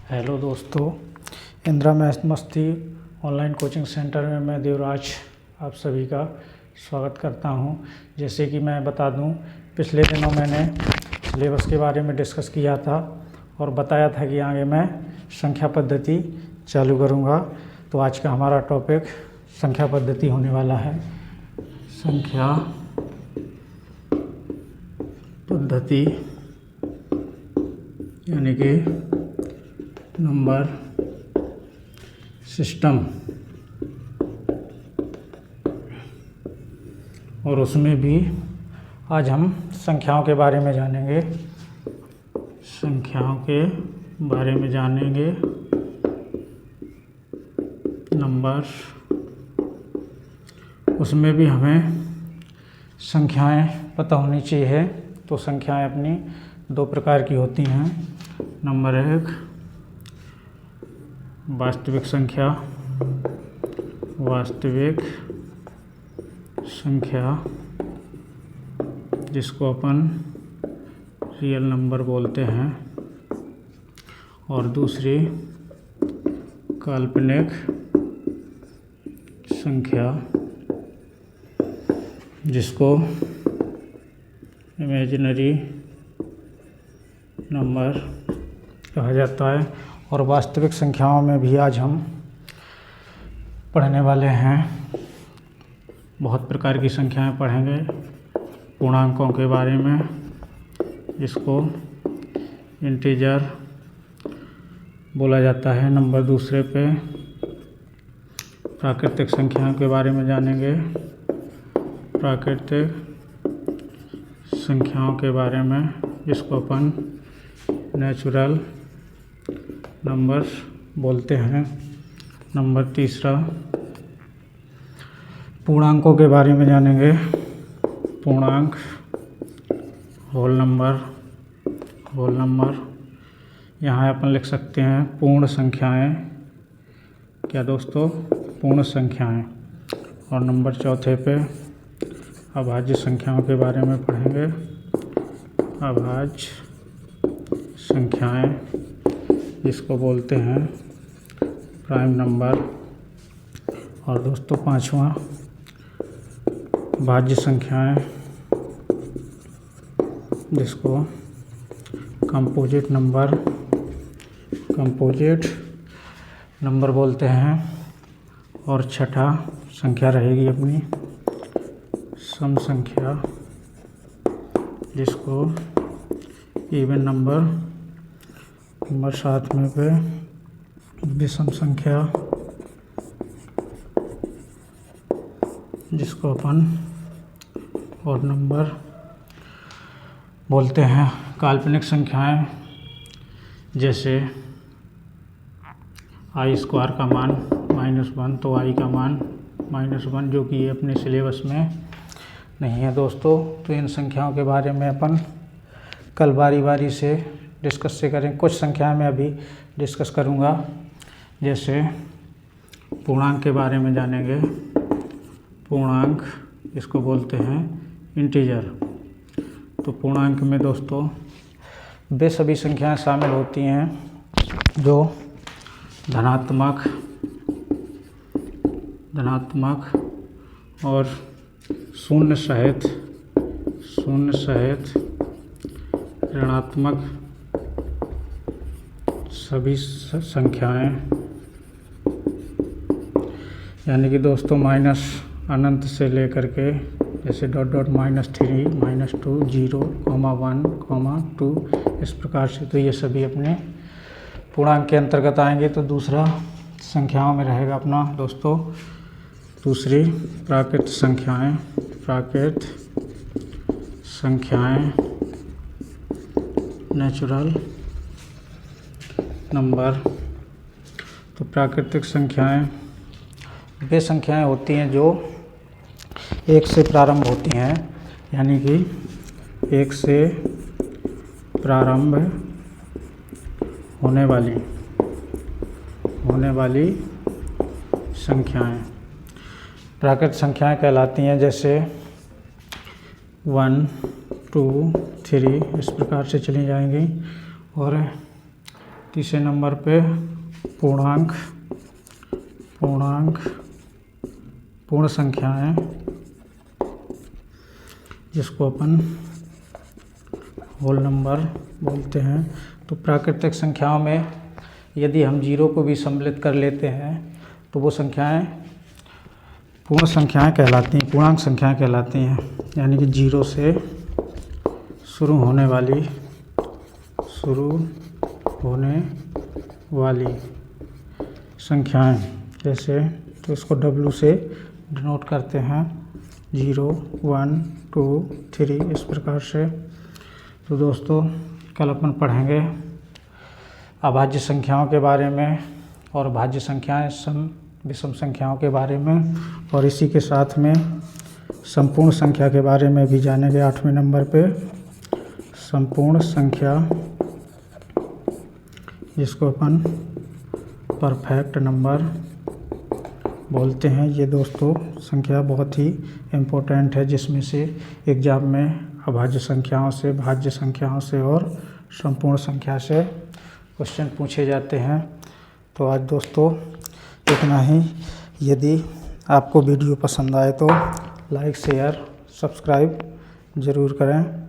Hello दोस्तों, Indira math मस्ती online coaching centre में मैं देवराज आप सभी का स्वागत करता हूं। जैसे कि मैं बता दूं, पिछले दिनों मैंने सिलेबस के बारे में डिस्कस किया था और बताया था कि आगे मैं संख्या पद्धति चालू करूंगा। तो आज का हमारा टॉपिक संख्या पद्धति होने वाला है। संख्या पद्धति यानी कि नंबर सिस्टम, और उसमें भी आज हम संख्याओं के बारे में जानेंगे। संख्याओं के बारे में जानेंगे। नंबर, उसमें भी हमें संख्याएं पता होनी चाहिए। तो संख्याएं अपनी दो प्रकार की होती हैं। नंबर एक वास्तविक संख्या, वास्तविक संख्या जिसको अपन रियल नंबर बोलते हैं, और दूसरी काल्पनिक संख्या जिसको इमेजिनरी नंबर कहा जाता है। और वास्तविक संख्याओं में भी आज हम पढ़ने वाले हैं। बहुत प्रकार की संख्याएं पढ़ेंगे। पूर्णांकों के बारे में, जिसको इंटीजर बोला जाता है। नंबर दूसरे पे प्राकृतिक संख्याओं के बारे में जानेंगे। प्राकृतिक संख्याओं के बारे में, जिसको अपन नेचुरल नंबर बोलते हैं। नंबर तीसरा पूर्णांकों के बारे में जानेंगे। पूर्णांक, होल नंबर, होल नंबर। यहाँ अपन लिख सकते हैं पूर्ण संख्याएं। क्या दोस्तों? पूर्ण संख्याएं। और नंबर चौथे पे अभाज्य संख्याओं के बारे में पढ़ेंगे। अभाज्य संख्याएं जिसको बोलते हैं प्राइम नंबर। और दोस्तों पांचवा भाज्य संख्याएं जिसको कंपोजिट नंबर, कंपोजिट नंबर बोलते हैं। और छठा संख्या रहेगी अपनी सम संख्या, जिसको इवन नंबर। नंबर सात में पे विषम संख्या, जिसको अपन और नंबर बोलते हैं। काल्पनिक संख्याएं जैसे आई स्क्वायर का मान -1, तो आई का मान -1, जो कि अपने सिलेबस में नहीं है दोस्तों। तो इन संख्याओं के बारे में अपन कल बारी बारी से डिस्कस से करें। कुछ संख्याएं मैं अभी डिस्कस करूंगा। जैसे पूर्णांक के बारे में जानेंगे। पूर्णांक इसको बोलते हैं इंटीजर। तो पूर्णांक में दोस्तों वे सभी संख्याएं शामिल होती हैं जो धनात्मक और शून्य सहित ऋणात्मक सभी संख्याएं, यानी कि दोस्तों माइनस अनंत से लेकर के, जैसे -3, -2, 0, -1, -2, इस प्रकार से। तो ये सभी अपने पूर्णांक के अंतर्गत आएंगे। तो दूसरा संख्याओं में रहेगा अपना दोस्तों दूसरी प्राकृत संख्याएं। प्राकृत संख्याएं नेचुरल नंबर। तो प्राकृतिक संख्याएं वे संख्याएं होती हैं जो 1 से प्रारंभ होती हैं, यानी कि 1 से प्रारंभ होने वाली संख्याएं प्राकृतिक संख्याएं कहलाती हैं। जैसे 1, 2, 3 इस प्रकार से चली जाएंगी। और तीसरे नंबर पे पूर्णांक पूर्ण संख्याएं, जिसको अपन होल नंबर बोलते हैं। तो प्राकृतिक संख्याओं में यदि हम 0 को भी सम्मिलित कर लेते हैं तो वो संख्याएं पूर्ण संख्याएं कहलाती हैं, पूर्णांक संख्याएं कहलाती हैं। यानी कि 0 से शुरू होने वाली संख्याएं, जैसे तो इसको W से डिनोट करते हैं, 0 1 2 3 इस प्रकार से। तो दोस्तों कल अपन पढ़ेंगे अभाज्य संख्याओं के बारे में और भाज्य संख्याएं सम विषम संख्याओं के बारे में, और इसी के साथ में संपूर्ण संख्या के बारे में भी जानेंगे। 8वें नंबर पे संपूर्ण संख्या, जिसको अपन परफेक्ट नंबर बोलते हैं। ये दोस्तों संख्या बहुत ही इम्पोर्टेंट है, जिसमें से एग्जाम में अभाज्य संख्याओं से, भाज्य संख्याओं से और संपूर्ण संख्या से क्वेश्चन पूछे जाते हैं। तो आज दोस्तों इतना ही। यदि आपको वीडियो पसंद आए तो लाइक शेयर सब्सक्राइब ज़रूर करें।